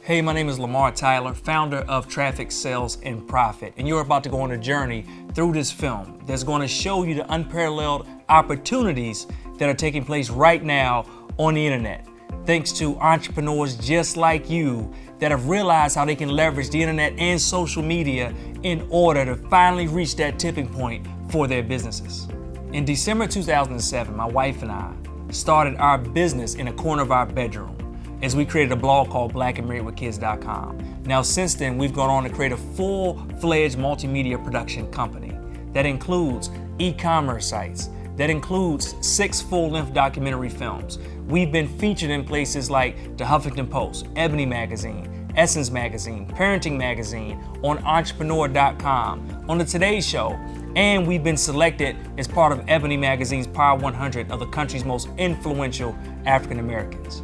Hey, my name is Lamar Tyler, founder of Traffic, Sales, and Profit, and you're about to go on a journey through this film that's going to show you the unparalleled opportunities that are taking place right now on the internet, thanks to entrepreneurs just like you that have realized how they can leverage the internet and social media in order to finally reach that tipping point for their businesses. In December 2007, my wife and I started our business in a corner of our bedroom as we created a blog called blackandmarriedwithkids.com. Now, since then, we've gone on to create a full-fledged multimedia production company that includes e-commerce sites, that includes 6 full-length documentary films. We've been featured in places like the Huffington Post, Ebony Magazine, Essence Magazine, Parenting Magazine, on Entrepreneur.com, on the Today Show, and we've been selected as part of Ebony Magazine's Power 100 of the country's most influential African Americans.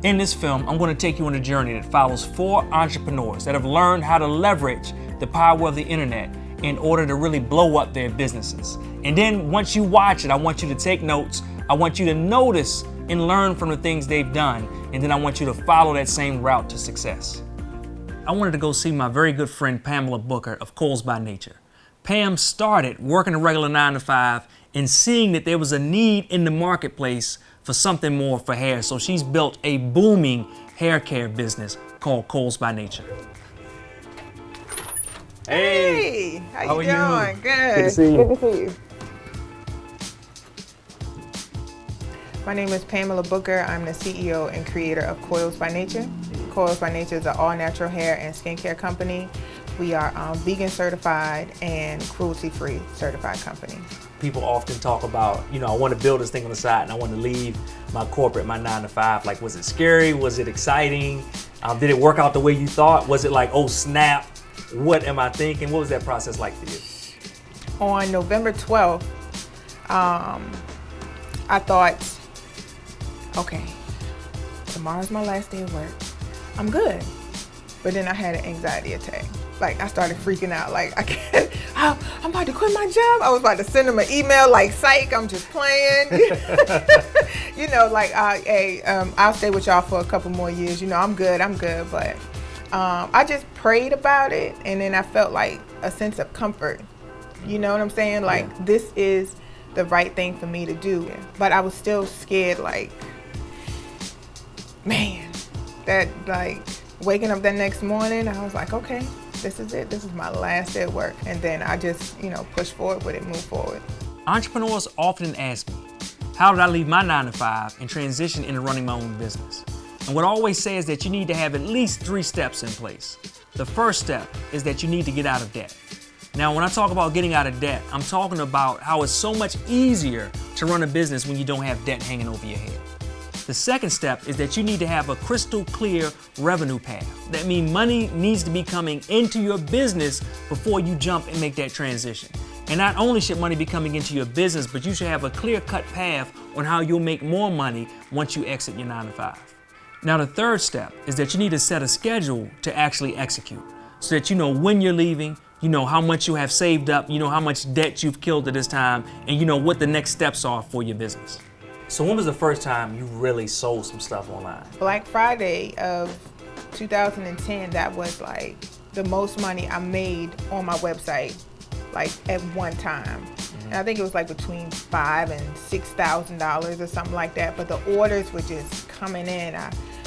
In this film, I'm going to take you on a journey that follows 4 entrepreneurs that have learned how to leverage the power of the internet in order to really blow up their businesses. And then once you watch it, I want you to take notes. I want you to notice and learn from the things they've done. And then I want you to follow that same route to success. I wanted to go see my very good friend Pamela Booker of Coils by Nature. Pam started working a regular 9-to-5 and seeing that there was a need in the marketplace for something more for hair. So she's built a booming hair care business called Coils by Nature. Hey, how you doing? Good. Good to see you. Good to see you. My name is Pamela Booker. I'm the CEO and creator of Coils by Nature. Coils by Nature is an all-natural hair and skincare company. We are vegan certified and cruelty-free certified company. People often talk about, I want to build this thing on the side and I want to leave my corporate, my 9-to-5. Like, was it scary? Was it exciting? Did it work out the way you thought? Was it like, oh snap, what am I thinking? What was that process like for you? On November 12th, I thought, okay, tomorrow's my last day of work. I'm good. But then I had an anxiety attack. Like, I started freaking out. Like, I'm about to quit my job. I was about to send them an email like, psych, I'm just playing. I'll stay with y'all for a couple more years. I'm good. But I just prayed about it. And then I felt like a sense of comfort. You know what I'm saying? Like, this is the right thing for me to do. But I was still scared, like, man, that, like, waking up that next morning, I was like, okay, this is it. This is my last day at work. And then I just, push forward with it, move forward. Entrepreneurs often ask me, how did I leave my 9-to-5 and transition into running my own business? And what I always say is that you need to have at least 3 steps in place. The first step is that you need to get out of debt. Now, when I talk about getting out of debt, I'm talking about how it's so much easier to run a business when you don't have debt hanging over your head. The second step is that you need to have a crystal clear revenue path. That means money needs to be coming into your business before you jump and make that transition. And not only should money be coming into your business, but you should have a clear-cut path on how you'll make more money once you exit your 9-to-5. Now, the third step is that you need to set a schedule to actually execute so that you know when you're leaving, you know how much you have saved up, you know how much debt you've killed at this time, and you know what the next steps are for your business. So when was the first time you really sold some stuff online? Black Friday of 2010, that was like the most money I made on my website, like at one time. And I think it was like between $5,000 and $6,000 or something like that. But the orders were just coming in.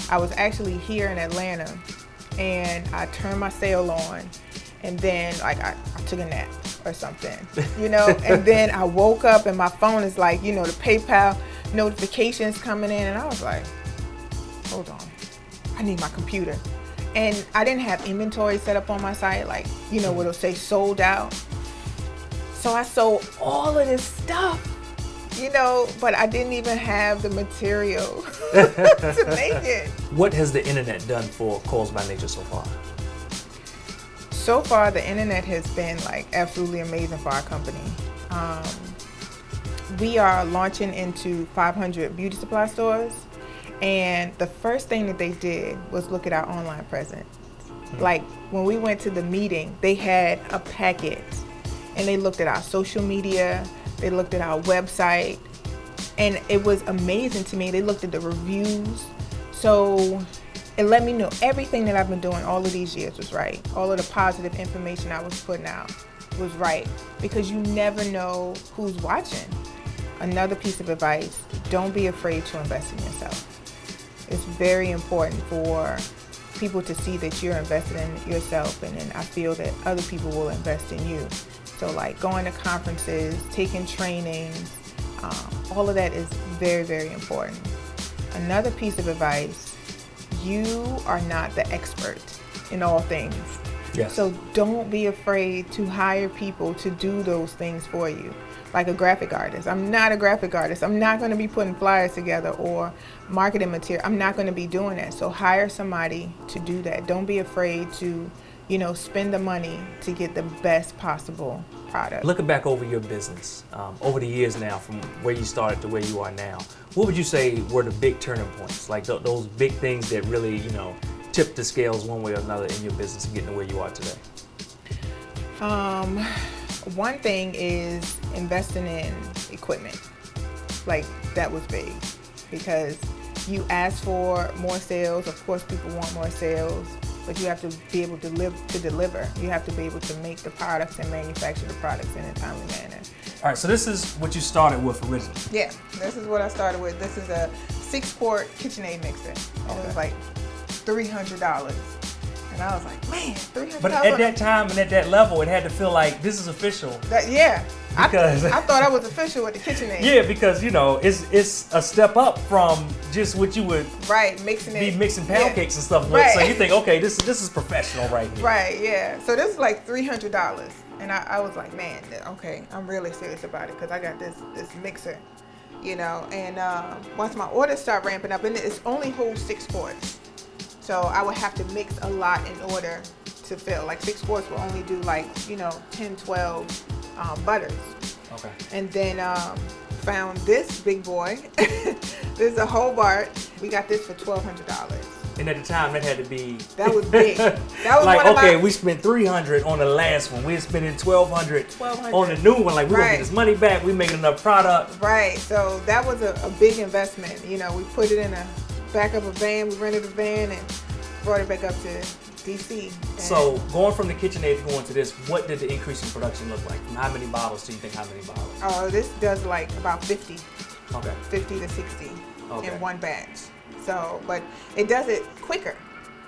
I was actually here in Atlanta and I turned my sale on and then like I took a nap or something, and then I woke up and my phone is like, the PayPal notifications coming in, and I was like, hold on, I need my computer. And I didn't have inventory set up on my site, like, where it'll say sold out. So I sold all of this stuff, but I didn't even have the material to make it. What has the internet done for Coils by Nature so far? So far, the internet has been like absolutely amazing for our company. We are launching into 500 beauty supply stores, and the first thing that they did was look at our online presence. Like when we went to the meeting, they had a packet, and they looked at our social media, they looked at our website, and it was amazing to me. They looked at the reviews. So it let me know everything that I've been doing all of these years was right. All of the positive information I was putting out was right, because you never know who's watching. Another piece of advice, don't be afraid to invest in yourself. It's very important for people to see that you're invested in yourself, and then I feel that other people will invest in you. So like going to conferences, taking trainings, all of that is very, very important. Another piece of advice, you are not the expert in all things. Yes. So don't be afraid to hire people to do those things for you. Like a graphic artist. I'm not a graphic artist. I'm not going to be putting flyers together or marketing material. I'm not going to be doing that. So hire somebody to do that. Don't be afraid to, spend the money to get the best possible product. Looking back over your business, over the years now, from where you started to where you are now, what would you say were the big turning points? Like those big things that really, tipped the scales one way or another in your business and getting to where you are today? One thing is investing in equipment. Like that was big, because you ask for more sales. Of course, people want more sales, but you have to be able to deliver. You have to be able to make the products and manufacture the products in a timely manner. All right, so this is what you started with originally. Yeah, this is what I started with. This is a 6-quart KitchenAid mixer. And it was like $300. And I was like, man, $300. But at that time and at that level, it had to feel like this is official. Yeah. Because I thought I was official with the KitchenAid. Yeah, because it's a step up from just what you would mixing pancakes and stuff with. Right. So you think, okay, this is professional right here. Right, yeah. So this is like $300. And I was like, man, okay, I'm really serious about it, because I got this mixer, and once my orders start ramping up, and it's only holds 6 quarts. So I would have to mix a lot in order to fill. Like 6 quarts will only do 10, 12 butters. Okay. And then found this big boy. This is a Hobart. We got this for $1,200. And at the time, that had to be... That was big. That was like, one of okay, we spent $300 on the last one. We're spending $1,200 on the new one. Like, we're going to get this money back. We're making enough product. Right. So that was a big investment. We put it in a back of a van. We rented a van and brought it back up to DC. So going from the KitchenAid to going to this, what did the increase in production look like? From how many bottles do you think, how many bottles? Oh, this does like about 50. Okay. 50 to 60 okay. in one batch. So, but it does it quicker.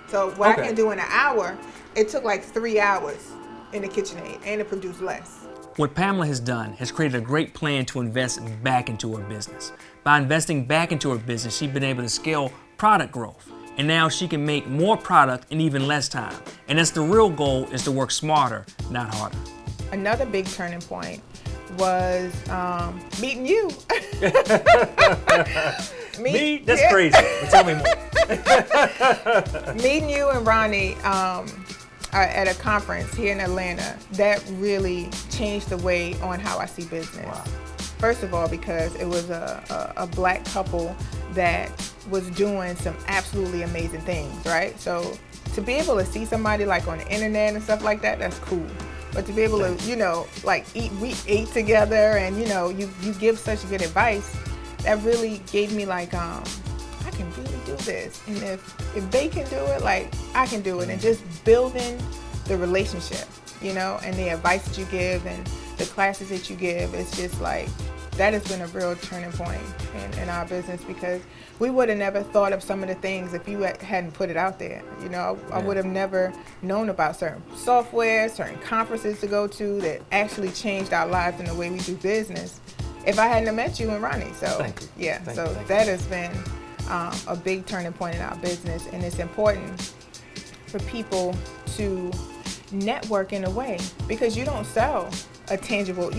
So what I can do in an hour, it took like 3 hours in the KitchenAid, and it produced less. What Pamela has done has created a great plan to invest back into her business. By investing back into her business, she's been able to scale product growth. And now she can make more product in even less time. And that's the real goal, is to work smarter, not harder. Another big turning point was meeting you. Me? That's crazy. Well, tell me more. Meeting you and Ronnie at a conference here in Atlanta, that really changed the way on how I see business. Wow. First of all, because it was a black couple that was doing some absolutely amazing things, right? So to be able to see somebody like on the internet and stuff like that, that's cool. But to be able to, we ate together, and you give such good advice, that really gave me like, I can really do this. And if they can do it, like I can do it. And just building the relationship, and the advice that you give and the classes that you give, it's just like, that has been a real turning point in our business, because we would have never thought of some of the things if you hadn't put it out there. I would have never known about certain software, certain conferences to go to that actually changed our lives in the way we do business if I hadn't have met you and Ronnie. So Thank you. Yeah, Thank so you. that has been a big turning point in our business, and it's important for people to network in a way, because you don't sell a tangible,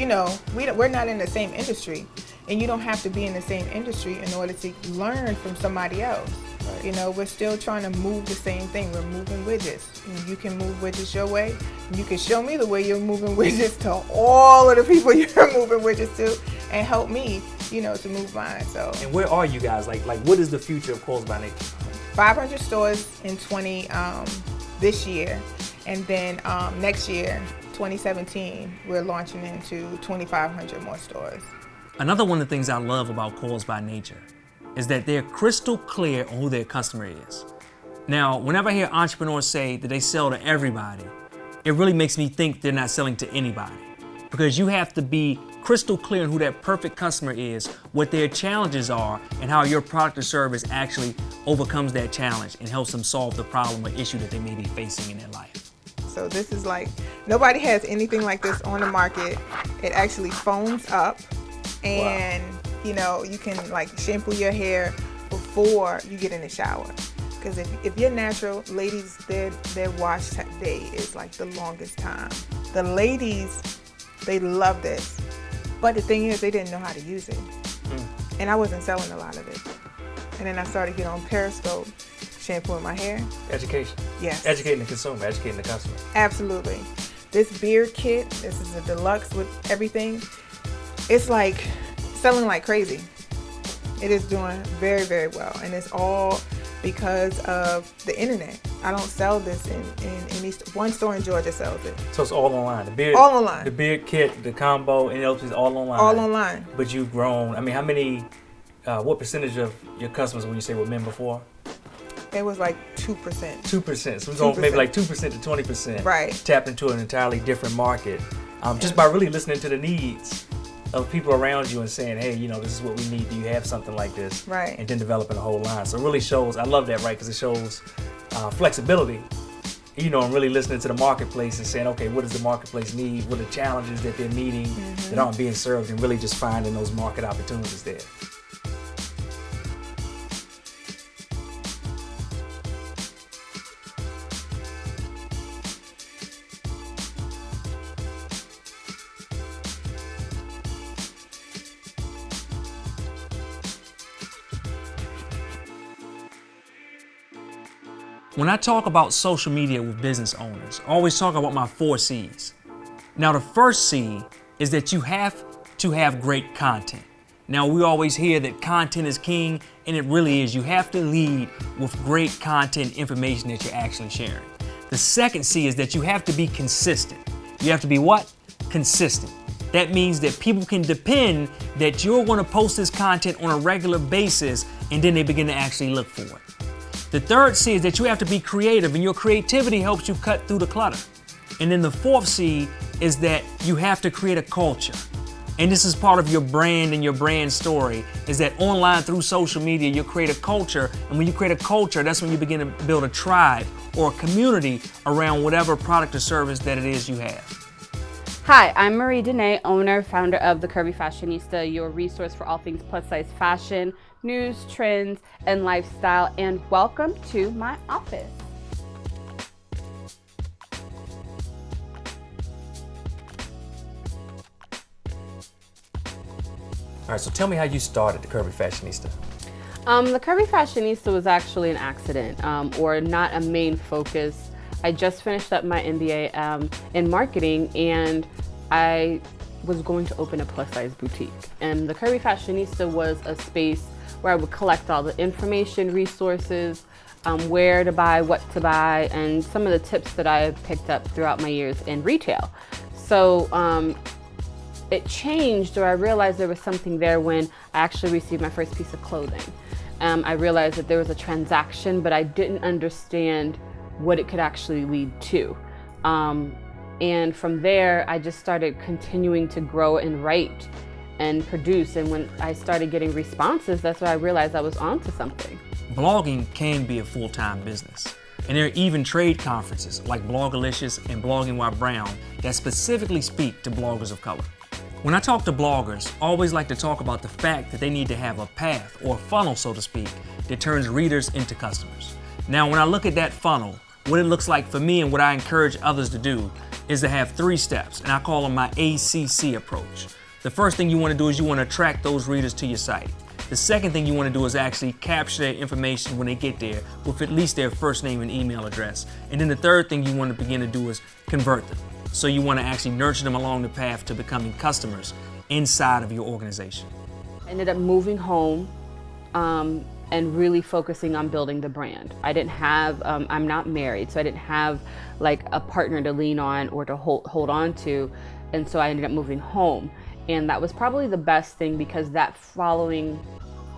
we're not in the same industry, and you don't have to be in the same industry in order to learn from somebody else. Right. We're still trying to move the same thing. We're moving widgets. You can move widgets your way. You can show me the way you're moving widgets to all of the people you're moving widgets to, and help me, to move mine. So. And where are you guys? Like what is the future of Coils by Nature? 500 stores in this year, and then next year, 2017, we're launching into 2,500 more stores. Another one of the things I love about Coils by Nature is that they're crystal clear on who their customer is. Now, whenever I hear entrepreneurs say that they sell to everybody, it really makes me think they're not selling to anybody. Because you have to be crystal clear on who that perfect customer is, what their challenges are, and how your product or service actually overcomes that challenge and helps them solve the problem or issue that they may be facing in their life. So this is like, nobody has anything like this on the market. It actually foams up, and you know, you can like shampoo your hair before you get in the shower. Because if you're natural, ladies, their wash day is like the longest time. The ladies, they love this. But the thing is, they didn't know how to use it. And I wasn't selling a lot of it. And then I started getting on Periscope, shampooing my hair. Education. Yes. Educating the consumer, educating the customer. Absolutely. This beard kit, this is a deluxe with everything. It's like selling like crazy. It is doing very, very well. And it's all because of the internet. I don't sell this in any one store in Georgia sells it. So it's all online. The beard, all online. The beard kit, the combo, and else is all online. All online. But you've grown. I mean, how many? What percentage of your customers would you say were men before? It was like 2%. 2%. So we're going maybe like 2% to 20%. Right. Tapped into an entirely different market, just by really listening to the needs of people around you and saying, hey, you know, this is what we need. Do you have something like this? Right. And then developing a whole line. So it really shows, I love that, right? Because it shows flexibility, you know, and really listening to the marketplace and saying, okay, what does the marketplace need? What are the challenges that they're meeting that aren't being served, and really just finding those market opportunities there. When I talk about social media with business owners, I always talk about my 4 C's. Now, the first C is that you have to have great content. Now, we always hear that content is king, and it really is. You have to lead with great content information that you're actually sharing. The second C is that you have to be consistent. You have to be what? Consistent. That means that people can depend that you're going to post this content on a regular basis, and then they begin to actually look for it. The third C is that you have to be creative, and your creativity helps you cut through the clutter. And then the fourth C is that you have to create a culture. And this is part of your brand and your brand story, is that online through social media, you create a culture. And when you create a culture, that's when you begin to build a tribe or a community around whatever product or service that it is you have. Hi, I'm Marie Dene, owner, founder of The Curvy Fashionista, your resource for all things plus size fashion, news, trends, and lifestyle, and welcome to my office. All right, so tell me how you started The Curvy Fashionista. The Curvy Fashionista was actually an accident, or not a main focus. I just finished up my MBA in marketing, and I was going to open a plus size boutique. And The Curvy Fashionista was a space where I would collect all the information, resources, where to buy, what to buy, and some of the tips that I have picked up throughout my years in retail. So it changed, or I realized there was something there when I actually received my first piece of clothing. I realized that there was a transaction, but I didn't understand what it could actually lead to. And from there, I just started continuing to grow and write and produce. And when I started getting responses, that's when I realized I was onto something. Blogging can be a full-time business. And there are even trade conferences like Bloggerlicious and Blogging While Brown that specifically speak to bloggers of color. When I talk to bloggers, I always like to talk about the fact that they need to have a path or a funnel, so to speak, that turns readers into customers. Now, when I look at that funnel, what it looks like for me and what I encourage others to do is to have 3 steps, and I call them my ACC approach. The first thing you want to do is you want to attract those readers to your site. The second thing you want to do is actually capture their information when they get there with at least their first name and email address. And then the third thing you want to begin to do is convert them. So you want to actually nurture them along the path to becoming customers inside of your organization. I ended up moving home and really focusing on building the brand. I didn't have, I'm not married, so I didn't have like a partner to lean on or to hold on to. And so I ended up moving home. And that was probably the best thing, because that following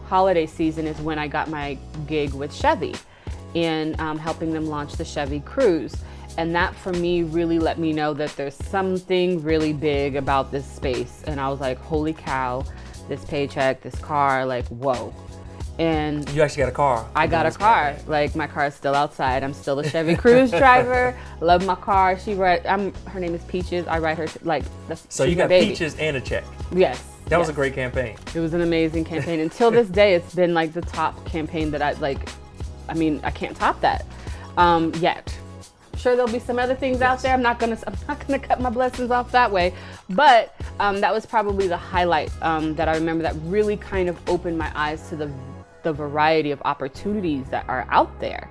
holiday season is when I got my gig with Chevy. and helping them launch the Chevy Cruze. And that for me really let me know that there's something really big about this space. And I was like, holy cow, this paycheck, this car, like, whoa. And you actually got a car. I got a car. Like, my car is still outside. I'm still a Chevy Cruze driver. Love my car. Her name is Peaches. I ride her so you got Peaches and a check. Yes. That was a great campaign. It was an amazing campaign. Until this day, it's been like the top campaign that I can't top that yet. Sure, there'll be some other things out there. I'm not gonna cut my blessings off that way, but that was probably the highlight that I remember that really kind of opened my eyes to the variety of opportunities that are out there.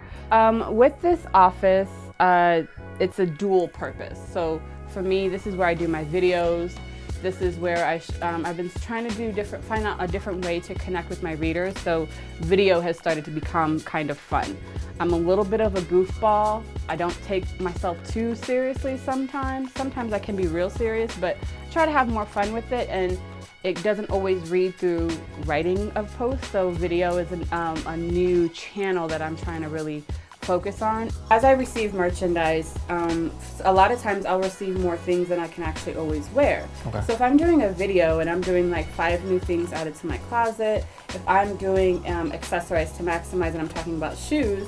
With this office, it's a dual purpose. So for me, this is where I do my videos. This is where I've been trying to find out a different way to connect with my readers. So video has started to become kind of fun. I'm a little bit of a goofball. I don't take myself too seriously sometimes. Sometimes I can be real serious, but try to have more fun with it. And it doesn't always read through writing of posts. So video is a new channel that I'm trying to really focus on. As I receive merchandise, a lot of times I'll receive more things than I can actually always wear. Okay. So if I'm doing a video and I'm doing like 5 new things added to my closet, if I'm doing accessorize to maximize and I'm talking about shoes,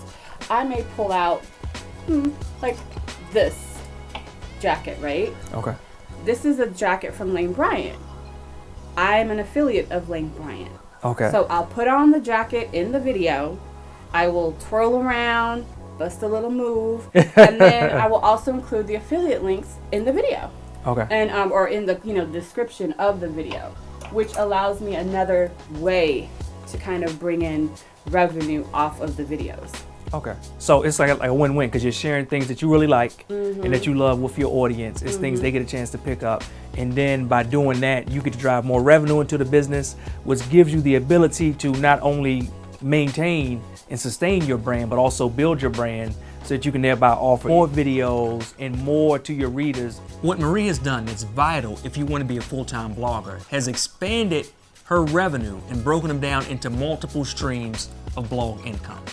I may pull out like this jacket, right? Okay. This is a jacket from Lane Bryant. I'm an affiliate of Lane Bryant. Okay. So I'll put on the jacket in the video. I will twirl around, bust a little move, and then I will also include the affiliate links in the video. Okay. And or in the description of the video, which allows me another way to kind of bring in revenue off of the videos. Okay. So it's like a win-win because you're sharing things that you really like and that you love with your audience. It's things they get a chance to pick up. And then by doing that, you get to drive more revenue into the business, which gives you the ability to not only maintain and sustain your brand, but also build your brand so that you can thereby offer more videos and more to your readers. What Marie has done that's vital if you want to be a full-time blogger has expanded her revenue and broken them down into multiple streams of blog income.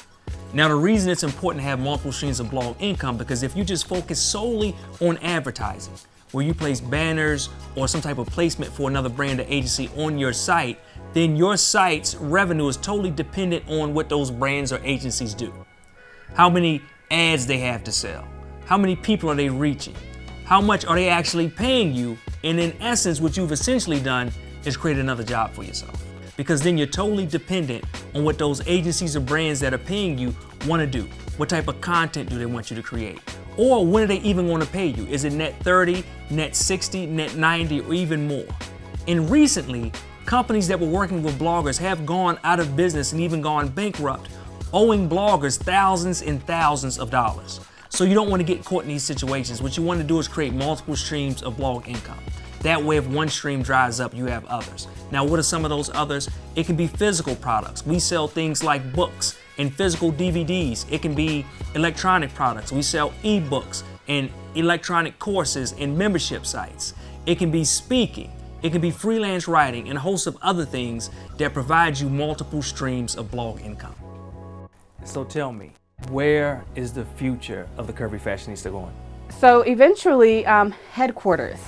Now, the reason it's important to have multiple streams of blog income because if you just focus solely on advertising, where you place banners or some type of placement for another brand or agency on your site, then your site's revenue is totally dependent on what those brands or agencies do. How many ads they have to sell, how many people are they reaching, how much are they actually paying you, and in essence, what you've essentially done is create another job for yourself. Because then you're totally dependent on what those agencies or brands that are paying you want to do. What type of content do they want you to create? Or when are they even going to pay you? Is it net 30, net 60, net 90, or even more? And recently, companies that were working with bloggers have gone out of business and even gone bankrupt, owing bloggers thousands and thousands of dollars. So you don't want to get caught in these situations. What you want to do is create multiple streams of blog income. That way, if one stream dries up, you have others. Now, what are some of those others? It can be physical products. We sell things like books and physical DVDs. It can be electronic products. We sell ebooks and electronic courses and membership sites. It can be speaking. It can be freelance writing and a host of other things that provide you multiple streams of blog income. So tell me, where is the future of the Curvy Fashionista going? So eventually, headquarters.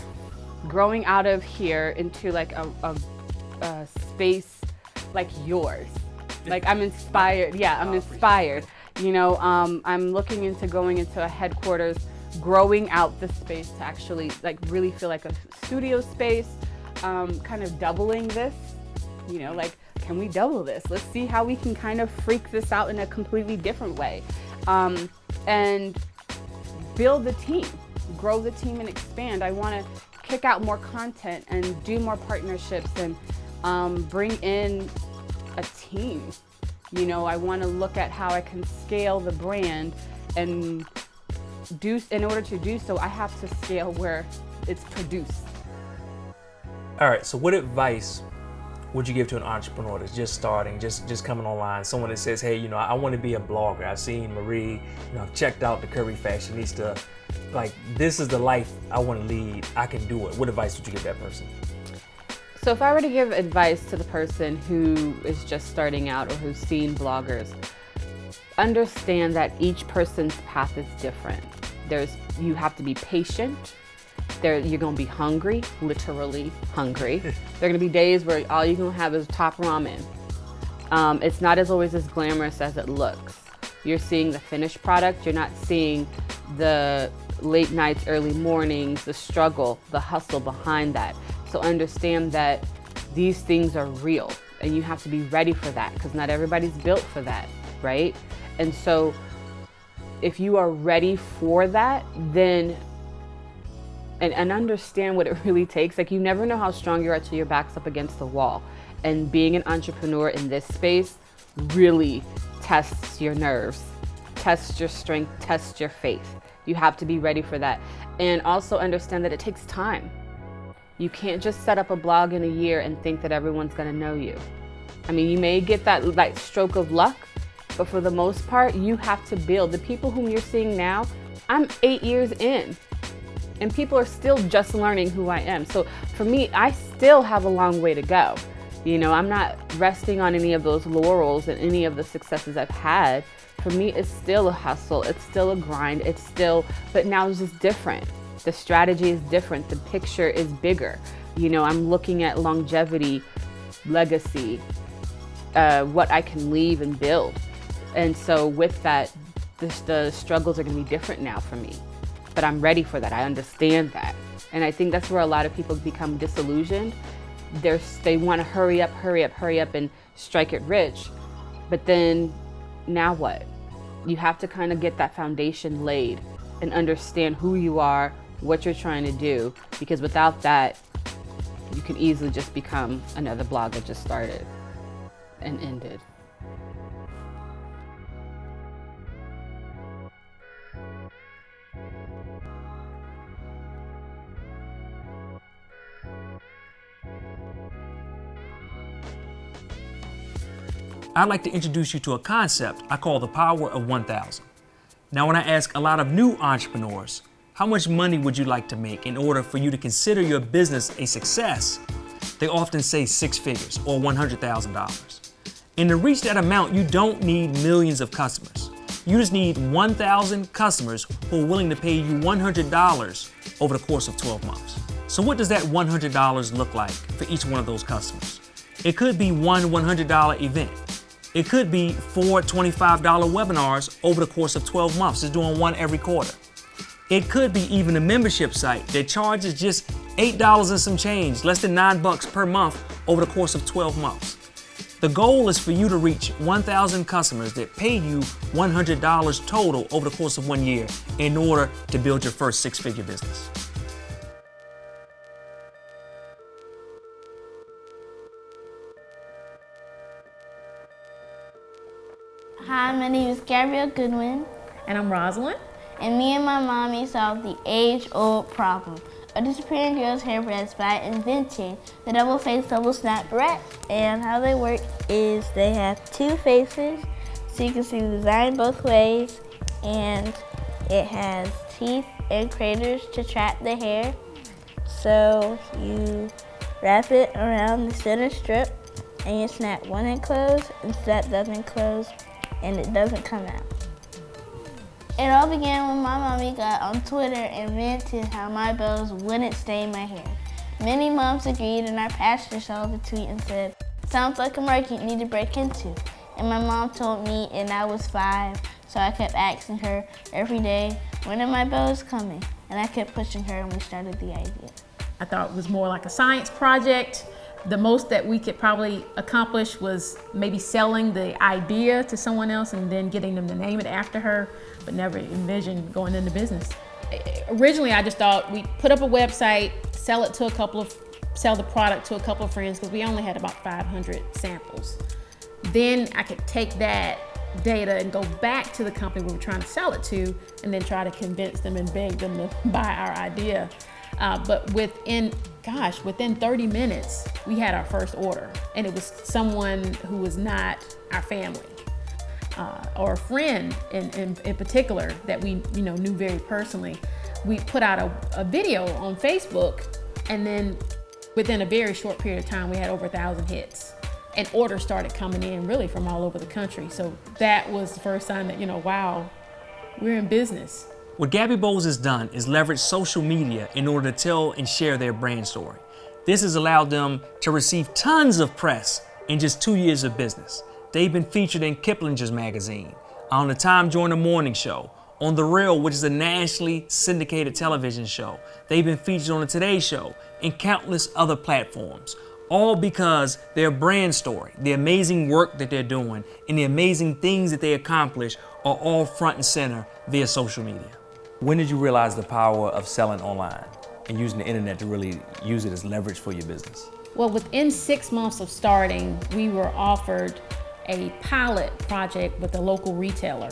Growing out of here into like a space like yours. Like I'm inspired. Yeah, I'm inspired. I'm looking into going into a headquarters, growing out the space to actually like really feel like a studio space, kind of doubling this, like can we double this? Let's see how we can kind of freak this out in a completely different way. And build the team, grow the team and expand. I want to kick out more content and do more partnerships and bring in a team. I want to look at how I can scale the brand and in order to do so, I have to scale where it's produced. All right, so what advice would you give to an entrepreneur that's just starting, just coming online, someone that says, hey, I want to be a blogger. I've seen Marie, I've checked out the Curvy Fashionista. Like, this is the life I want to lead. I can do it. What advice would you give that person? So if I were to give advice to the person who is just starting out or who's seen bloggers, understand that each person's path is different. You have to be patient. You're gonna be hungry, literally hungry. There are gonna be days where all you're gonna have is top ramen. It's not always as glamorous as it looks. You're seeing the finished product, you're not seeing the late nights, early mornings, the struggle, the hustle behind that. So understand that these things are real and you have to be ready for that because not everybody's built for that, right? And so if you are ready for that, then and understand what it really takes. Like, you never know how strong you are till your back's up against the wall. And being an entrepreneur in this space really tests your nerves, tests your strength, tests your faith. You have to be ready for that. And also understand that it takes time. You can't just set up a blog in a year and think that everyone's gonna know you. I mean, you may get that like stroke of luck, but for the most part, you have to build. The people whom you're seeing now, I'm 8 years in. And people are still just learning who I am. So for me, I still have a long way to go. You know, I'm not resting on any of those laurels and any of the successes I've had. For me, it's still a hustle. It's still a grind. But now it's just different. The strategy is different. The picture is bigger. You know, I'm looking at longevity, legacy, what I can leave and build. And so with that, the struggles are gonna be different now for me. But I'm ready for that. I understand that. And I think that's where a lot of people become disillusioned. They want to hurry up and strike it rich. But then now what? You have to kind of get that foundation laid and understand who you are, what you're trying to do, because without that, you can easily just become another blog that just started and ended. I'd like to introduce you to a concept I call the power of 1,000. Now, when I ask a lot of new entrepreneurs, how much money would you like to make in order for you to consider your business a success? They often say 6 figures or $100,000. And to reach that amount, you don't need millions of customers. You just need 1,000 customers who are willing to pay you $100 over the course of 12 months. So what does that $100 look like for each one of those customers? It could be one $100 event. It could be 4 $25 webinars over the course of 12 months, just doing one every quarter. It could be even a membership site that charges just $8 and some change, less than $9 per month over the course of 12 months. The goal is for you to reach 1,000 customers that pay you $100 total over the course of 1 year in order to build your first 6-figure business. Hi, my name is Gabrielle Goodwin. And I'm Rosalind. And me and my mommy solved the age-old problem of disappearing girls' hairbreads by inventing the double-faced double-snap barrette. And how they work is they have 2 faces, so you can see the design both ways, and it has teeth and craters to trap the hair. So you wrap it around the center strip, and you snap one end closed, and snap the other end closed, and it doesn't come out. It all began when my mommy got on Twitter and vented how my bows wouldn't stain my hair. Many moms agreed, and our pastor saw the tweet and said, "Sounds like a market you need to break into." And my mom told me, and I was 5, so I kept asking her every day, "When are my bows coming?" And I kept pushing her, and we started the idea. I thought it was more like a science project. The most that we could probably accomplish was maybe selling the idea to someone else and then getting them to name it after her, but never envisioned going into business. Originally, I just thought we'd put up a website, sell the product to a couple of friends, because we only had about 500 samples. Then I could take that data and go back to the company we were trying to sell it to, and then try to convince them and beg them to buy our idea. But within 30 minutes, we had our first order, and it was someone who was not our family or a friend in particular that we knew very personally. We put out a video on Facebook, and then within a very short period of time, we had over 1,000 hits. And orders started coming in really from all over the country. So that was the first sign that, wow, we're in business. What Gabby Bowes has done is leverage social media in order to tell and share their brand story. This has allowed them to receive tons of press in just 2 years of business. They've been featured in Kiplinger's magazine, on the Time Joyner Morning Show, on The Real, which is a nationally syndicated television show. They've been featured on the Today Show and countless other platforms, all because their brand story, the amazing work that they're doing, and the amazing things that they accomplish are all front and center via social media. When did you realize the power of selling online and using the internet to really use it as leverage for your business? Well, within 6 months of starting, we were offered a pilot project with a local retailer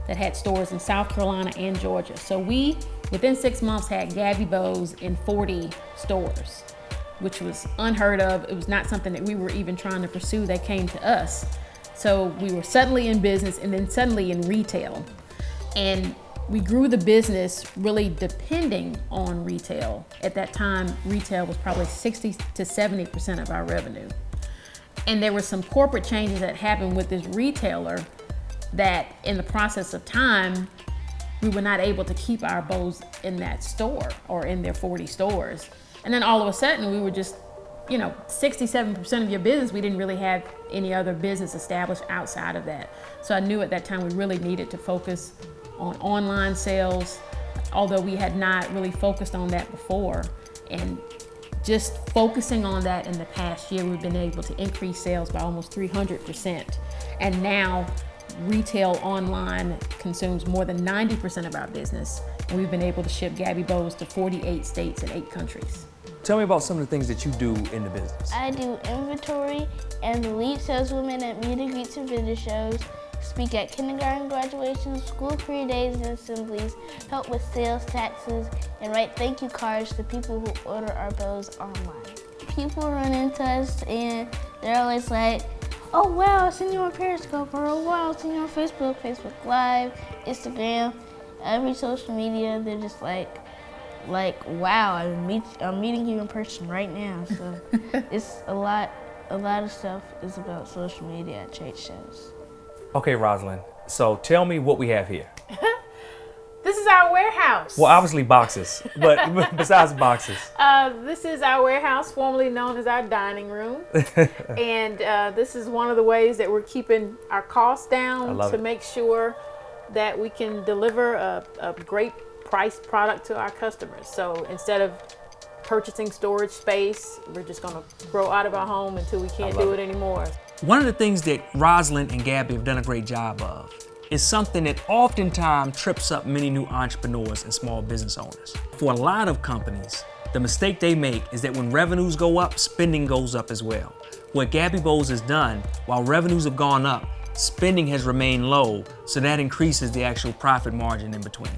that had stores in South Carolina and Georgia. So we, within 6 months, had Gabby Bowes in 40 stores, which was unheard of. It was not something that we were even trying to pursue. They came to us. So we were suddenly in business and then suddenly in retail. And we grew the business really depending on retail. At that time, retail was probably 60 to 70% of our revenue. And there were some corporate changes that happened with this retailer that in the process of time, we were not able to keep our Bowes in that store or in their 40 stores. And then all of a sudden we were just, 67% of your business, we didn't really have any other business established outside of that. So I knew at that time we really needed to focus on online sales, although we had not really focused on that before. And just focusing on that in the past year, we've been able to increase sales by almost 300%. And now retail online consumes more than 90% of our business. And we've been able to ship Gabby Bowes to 48 states and 8 countries. Tell me about some of the things that you do in the business. I do inventory and the lead saleswoman at meet and greets and vendor shows, speak at kindergarten graduations, school career days and assemblies, help with sales taxes, and write thank you cards to people who order our Bowes online. People run into us and they're always like, oh wow, I've seen you on Periscope, or oh wow, I've seen you on Facebook, Facebook Live, Instagram, every social media. They're just like wow, I'm meeting you in person right now. So it's a lot of stuff is about social media at trade shows. Okay, Rosalind, so tell me what we have here. This is our warehouse. Well, obviously boxes, but besides boxes. This is our warehouse, formerly known as our dining room. And this is one of the ways that we're keeping our costs down to make sure that we can deliver a great priced product to our customers. So instead of purchasing storage space, we're just gonna grow out of our home until we can't do it anymore. One of the things that Rosalind and Gabby have done a great job of is something that oftentimes trips up many new entrepreneurs and small business owners. For a lot of companies, the mistake they make is that when revenues go up, spending goes up as well. What Gabby Bowes has done, while revenues have gone up, spending has remained low, so that increases the actual profit margin in between.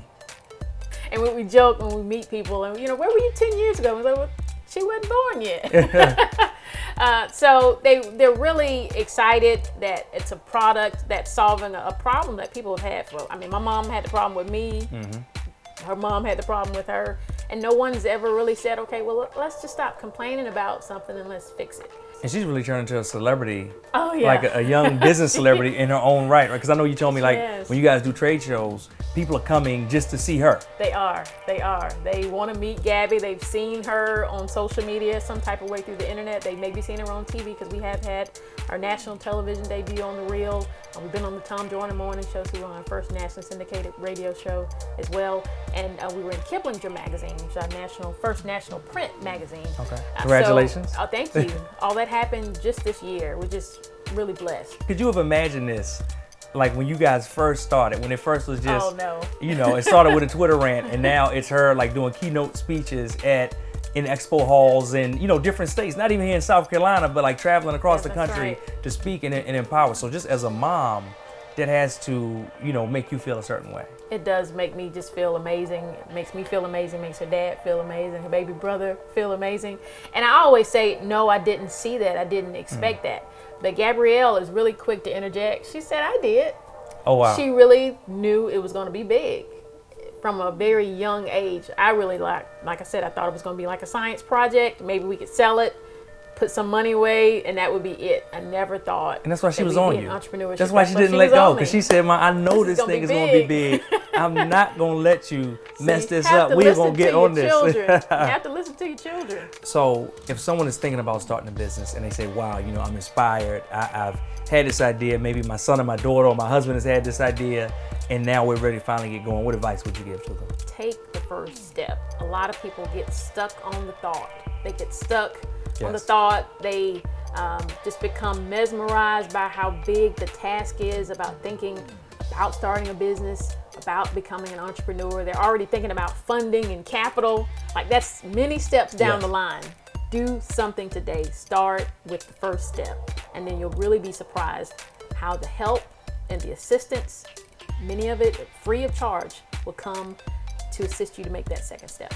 And when we joke when we meet people, and where were you 10 years ago? We're like, well, she wasn't born yet. So they're really excited that it's a product that's solving a problem that people have had for. I mean, my mom had the problem with me. Her mom had the problem with her, and no one's ever really said, okay, well, let's just stop complaining about something and let's fix it. And she's really turned into a celebrity. Oh yeah. Like a young business celebrity in her own right, Because I know you told me Yes. when you guys do trade shows, people are coming just to see her. They are. They want to meet Gabby. They've seen her on social media some type of way through the internet. They maybe seen her on TV because we have had our national television debut on The Real. We've been on the Tom Joyner Morning Show, so we were on our first nationally syndicated radio show as well. And we were in Kiplinger magazine, which is our first national print magazine. Okay. Congratulations. Thank you. All that happened just this year. We're just really blessed. Could you have imagined this? Like when you guys first started, when it first was just, oh, no. It started with a Twitter rant, and now it's her like doing keynote speeches in expo halls in different states, not even here in South Carolina, but like traveling across the country to speak and empower. So just as a mom, that has to make you feel a certain way. It does make me just feel amazing. It makes me feel amazing, makes her dad feel amazing, her baby brother feel amazing. And I always say, no, I didn't see that, I didn't expect that. But Gabrielle is really quick to interject. She said, I did. Oh, wow. She really knew it was going to be big. From a very young age, I really like I said, I thought it was going to be like a science project. Maybe we could sell it, put some money away, and that would be it. I never thought. And that's why she that was we'd on be in you. entrepreneurship. That's why she didn't let go, because she said, I know this thing is going to be big. I'm not going to let you mess this up. We're going to get on this. You have to listen to your children. So if someone is thinking about starting a business and they say, wow, I'm inspired. I've had this idea. Maybe my son or my daughter or my husband has had this idea, and now we're ready to finally get going. What advice would you give to them? Take the first step. A lot of people get stuck on the thought. They get stuck on the thought. They just become mesmerized by how big the task is about thinking about starting a business, about becoming an entrepreneur. They're already thinking about funding and capital. Like, that's many steps down the line. Do something today. Start with the first step, and then you'll really be surprised how the help and the assistance, many of it free of charge, will come to assist you to make that second step.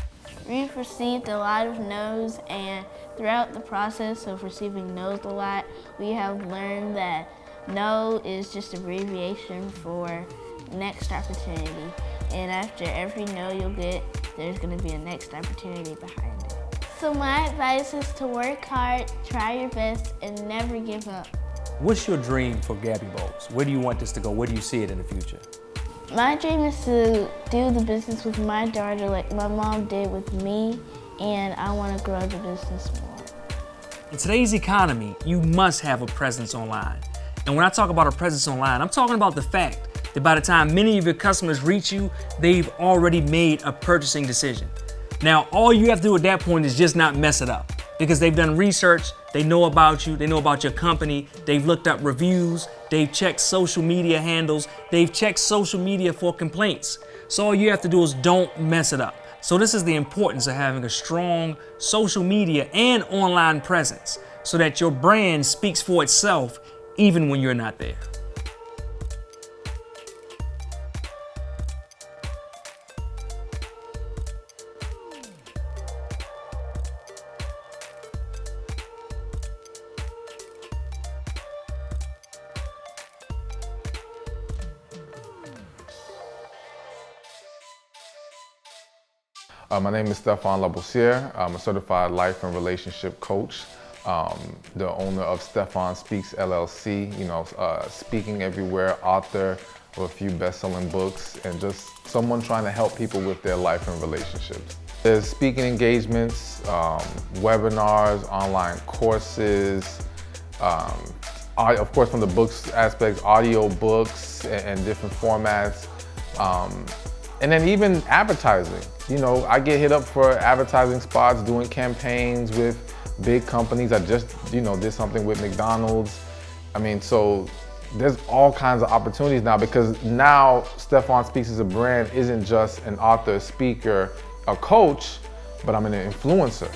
We've received a lot of no's, and throughout the process of receiving no's a lot, we have learned that no is just abbreviation for next opportunity. And after every no you'll get, there's going to be a next opportunity behind it. So my advice is to work hard, try your best, and never give up. What's your dream for Gabby Bowles? Where do you want this to go? Where do you see it in the future? My dream is to do the business with my daughter like my mom did with me, and I want to grow the business more. In today's economy, you must have a presence online. And when I talk about a presence online, I'm talking about the fact that by the time many of your customers reach you, they've already made a purchasing decision. Now, all you have to do at that point is just not mess it up, because they've done research, they know about you, they know about your company, they've looked up reviews, they've checked social media handles, they've checked social media for complaints. So all you have to do is don't mess it up. So this is the importance of having a strong social media and online presence so that your brand speaks for itself even when you're not there. My name is Stefan Laboussiere. I'm a certified life and relationship coach, the owner of Stefan Speaks LLC, speaking everywhere, author of a few best-selling books, and just someone trying to help people with their life and relationships. There's speaking engagements, webinars, online courses, of course from the books aspects, audio books and different formats. And then even advertising. I get hit up for advertising spots, doing campaigns with big companies. I just, did something with McDonald's. So there's all kinds of opportunities now, because now Stefan Speaks as a brand isn't just an author, speaker, a coach, but I'm an influencer,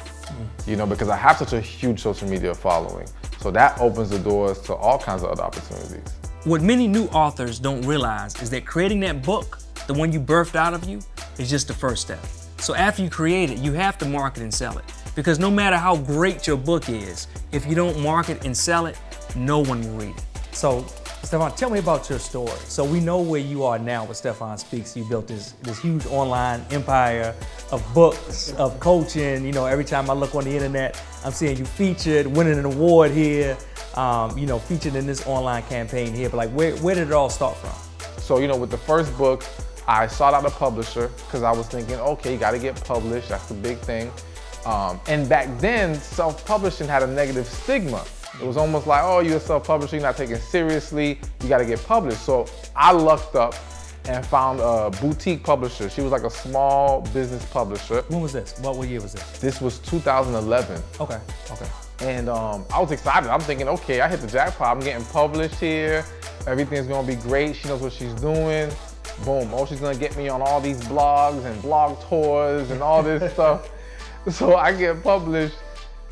because I have such a huge social media following. So that opens the doors to all kinds of other opportunities. What many new authors don't realize is that creating that book, the one you birthed out of you, is just the first step. So after you create it, you have to market and sell it. Because no matter how great your book is, if you don't market and sell it, no one will read it. So, Stefan, tell me about your story. So we know where you are now with Stefan Speaks. You built this huge online empire of books, of coaching. Every time I look on the internet, I'm seeing you featured, winning an award here, featured in this online campaign here. But where did it all start from? So, with the first book, I sought out a publisher because I was thinking, okay, you got to get published. That's the big thing. And back then, self-publishing had a negative stigma. It was almost like, oh, you're a self-publisher, you're not taken seriously, you got to get published. So I lucked up and found a boutique publisher. She was like a small business publisher. When was this? What year was this? This was 2011. Okay. And I was excited. I'm thinking, okay, I hit the jackpot. I'm getting published here. Everything's gonna be great. She knows what she's doing. Boom. Oh, she's gonna get me on all these blogs and blog tours and all this stuff. So I get published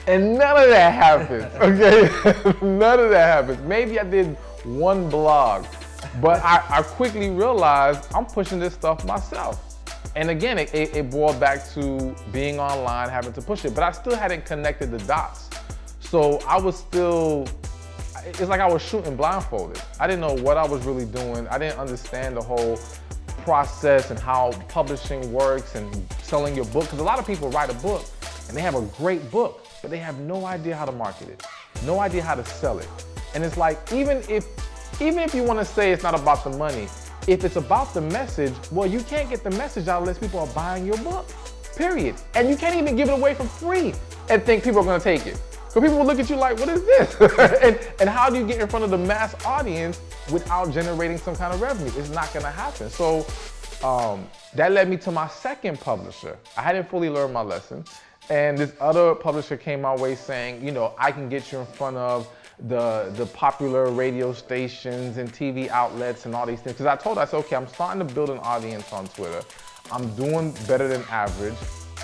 and none of that happens, okay? None of that happens. Maybe I did one blog, but I quickly realized I'm pushing this stuff myself. And again, it boiled back to being online, having to push it, but I still hadn't connected the dots. So I was still, it's like I was shooting blindfolded. I didn't know what I was really doing. I didn't understand the whole process and how publishing works and selling your book. Because a lot of people write a book and they have a great book, but they have no idea how to market it, no idea how to sell it. And it's like, even if you want to say it's not about the money, if it's about the message, well, you can't get the message out unless people are buying your book, period. And you can't even give it away for free and think people are going to take it. So people will look at you like, what is this? and how do you get in front of the mass audience without generating some kind of revenue? It's not going to happen. So that led me to my second publisher. I hadn't fully learned my lesson. And this other publisher came my way saying, you know, I can get you in front of the popular radio stations and TV outlets and all these things. Because I told her, I said, okay, I'm starting to build an audience on Twitter. I'm doing better than average,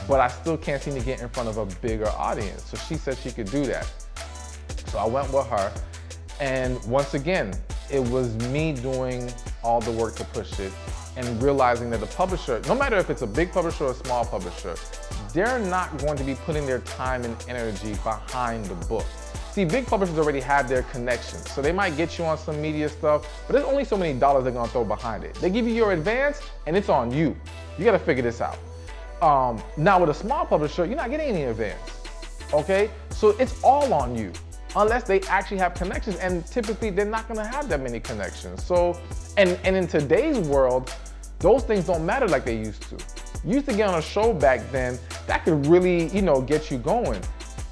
but I still can't seem to get in front of a bigger audience. So she said she could do that. So I went with her. And once again, it was me doing all the work to push it and realizing that the publisher, no matter if it's a big publisher or a small publisher, they're not going to be putting their time and energy behind the book. See, big publishers already have their connections, so they might get you on some media stuff, but there's only so many dollars they're gonna throw behind it. They give you your advance, and it's on you. You gotta figure this out. Now with a small publisher, you're not getting any advance, okay? So it's all on you, unless they actually have connections, and typically they're not gonna have that many connections. So, and in today's world, those things don't matter like they used to. You used to get on a show back then, that could really, you know, get you going.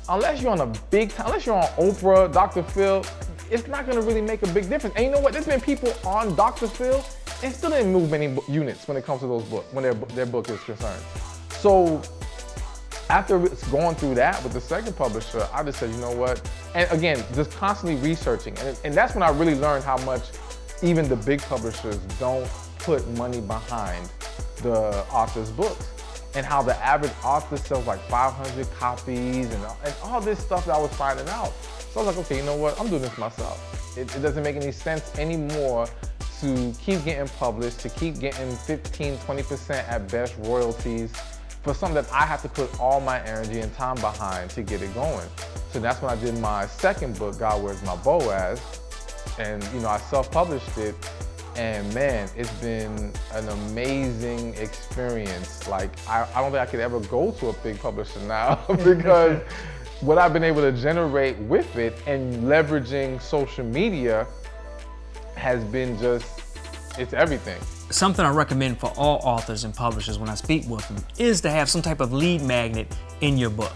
Unless you're on a big time, unless you're on Oprah, Dr. Phil, it's not gonna really make a big difference. And you know what, there's been people on Dr. Phil, and still didn't move many units when it comes to those books, when their book is concerned. So after going through that with the second publisher, I just said, you know what? And again, just constantly researching. And that's when I really learned how much even the big publishers don't put money behind the author's books, and how the average author sells like 500 copies and all this stuff that I was finding out. So I was like, okay, you know what? I'm doing this myself. It doesn't make any sense anymore to keep getting published, to keep getting 15, 20% at best royalties for something that I have to put all my energy and time behind to get it going. So that's when I did my second book, God Where's My Boaz? And you know, I self-published it. And man, it's been an amazing experience. Like, I don't think I could ever go to a big publisher now because what I've been able to generate with it and leveraging social media has been just, it's everything. Something I recommend for all authors and publishers when I speak with them is to have some type of lead magnet in your book.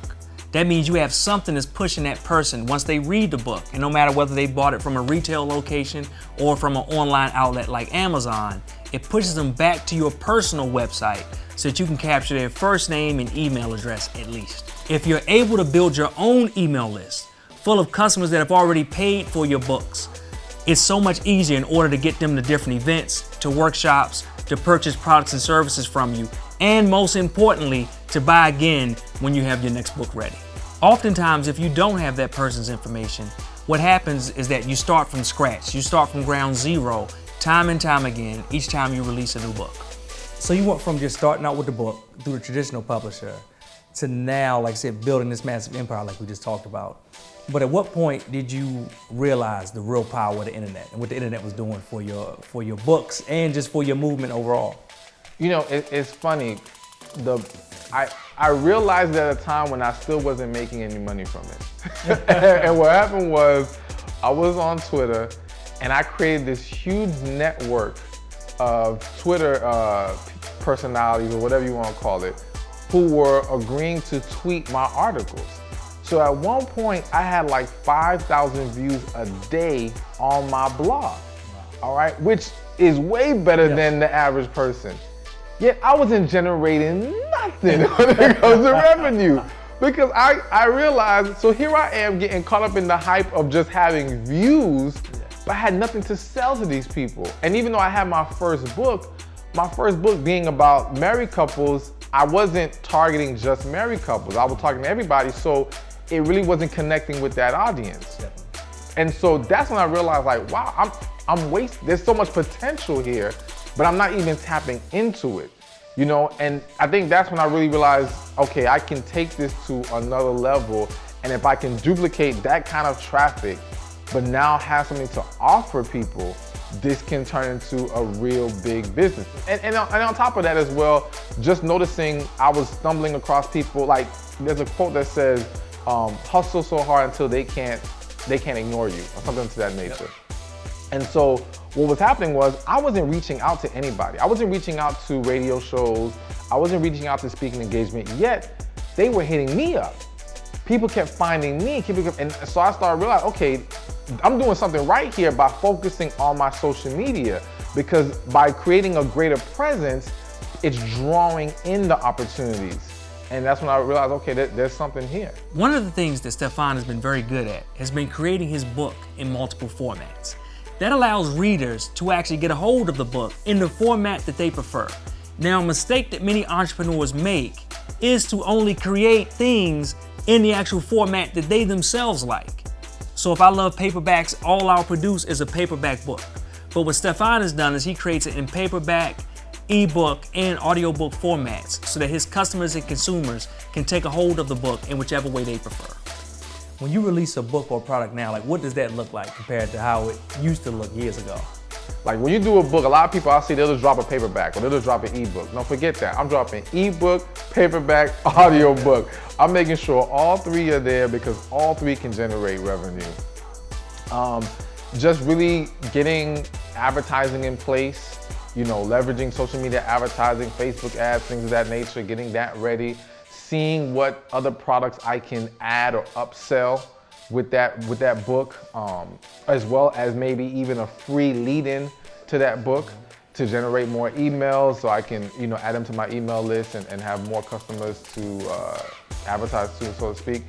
That means you have something that's pushing that person once they read the book. And no matter whether they bought it from a retail location or from an online outlet like Amazon, it pushes them back to your personal website so that you can capture their first name and email address at least. If you're able to build your own email list full of customers that have already paid for your books, it's so much easier in order to get them to different events, to workshops, to purchase products and services from you, and most importantly, to buy again when you have your next book ready. Oftentimes, if you don't have that person's information, what happens is that you start from scratch. You start from ground zero, time and time again, each time you release a new book. So you went from just starting out with the book through the traditional publisher to now, like I said, building this massive empire like we just talked about. But at what point did you realize the real power of the internet and what the internet was doing for your books and just for your movement overall? You know, it's funny. I realized it at a time when I still wasn't making any money from it. And what happened was, I was on Twitter and I created this huge network of Twitter personalities, or whatever you want to call it, who were agreeing to tweet my articles. So at one point, I had like 5,000 views a day on my blog, all right? Which is way better than the average person. Yet I wasn't generating nothing when it comes to revenue, because I realized, so here I am getting caught up in the hype of just having views, but I had nothing to sell to these people. And even though I had my first book being about married couples, I wasn't targeting just married couples. I was targeting everybody, so it really wasn't connecting with that audience. And so that's when I realized, like, wow, I'm wasting, there's so much potential here, but I'm not even tapping into it, you know? And I think that's when I really realized, okay, I can take this to another level, and if I can duplicate that kind of traffic, but now have something to offer people, this can turn into a real big business. And on top of that as well, just noticing I was stumbling across people, like there's a quote that says, hustle so hard until they can't ignore you, or something to that nature. And so what was happening was I wasn't reaching out to anybody. I wasn't reaching out to radio shows. I wasn't reaching out to speaking engagement, yet they were hitting me up. People kept finding me, and so I started realizing, okay, I'm doing something right here by focusing on my social media, because by creating a greater presence, it's drawing in the opportunities. And that's when I realized, okay, there's something here. One of the things that Stefan has been very good at has been creating his book in multiple formats. That allows readers to actually get a hold of the book in the format that they prefer. Now, a mistake that many entrepreneurs make is to only create things in the actual format that they themselves like. So if I love paperbacks, all I'll produce is a paperback book. But what Stefan has done is he creates it in paperback, ebook, and audiobook formats so that his customers and consumers can take a hold of the book in whichever way they prefer. When you release a book or product now, like what does that look like compared to how it used to look years ago? Like when you do a book, a lot of people I see, they'll just drop a paperback or they'll just drop an ebook. No, forget that. I'm dropping ebook, paperback, audiobook. I'm making sure all three are there because all three can generate revenue. Just really getting advertising in place, leveraging social media advertising, Facebook ads, things of that nature, getting that ready, seeing what other products I can add or upsell with that book, as well as maybe even a free lead-in to that book to generate more emails so I can add them to my email list and have more customers to advertise to, so to speak.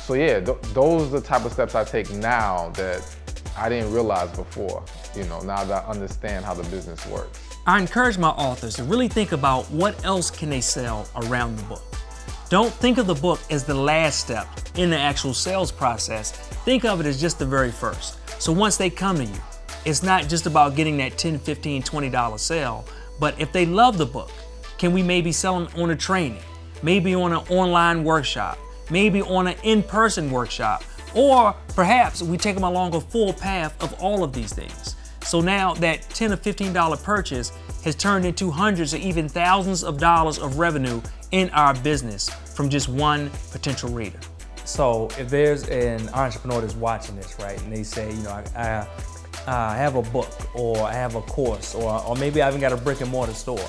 So yeah, those are the type of steps I take now that I didn't realize before, now that I understand how the business works. I encourage my authors to really think about what else can they sell around the book. Don't think of the book as the last step in the actual sales process. Think of it as just the very first. So once they come to you, it's not just about getting that $10, $15, $20 sale, but if they love the book, can we maybe sell them on a training, maybe on an online workshop, maybe on an in-person workshop, or perhaps we take them along a full path of all of these things. So now that $10 or $15 purchase has turned into hundreds or even thousands of dollars of revenue in our business from just one potential reader. So if there's an entrepreneur that's watching this, right, and they say, I have a book or I have a course or maybe I even got a brick and mortar store,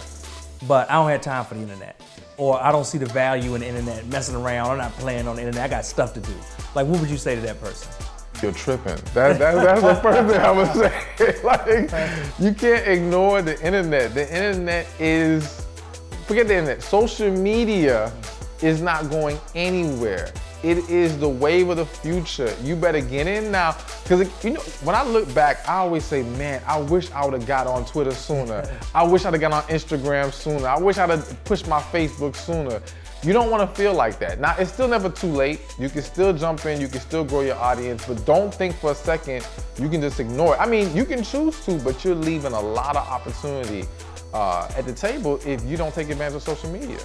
but I don't have time for the internet, or I don't see the value in the internet, messing around, I'm not playing on the internet, I got stuff to do. Like, what would you say to that person? You're tripping. That's the first thing I would say. Like, you can't ignore the internet. The internet is, forget the internet, social media is not going anywhere. It is the wave of the future. You better get in now. Because when I look back, I always say, man, I wish I would have got on Twitter sooner. I wish I'd have got on Instagram sooner. I wish I'd have pushed my Facebook sooner. You don't want to feel like that. Now, it's still never too late. You can still jump in, you can still grow your audience, but don't think for a second you can just ignore it. I mean, you can choose to, but you're leaving a lot of opportunity at the table if you don't take advantage of social media.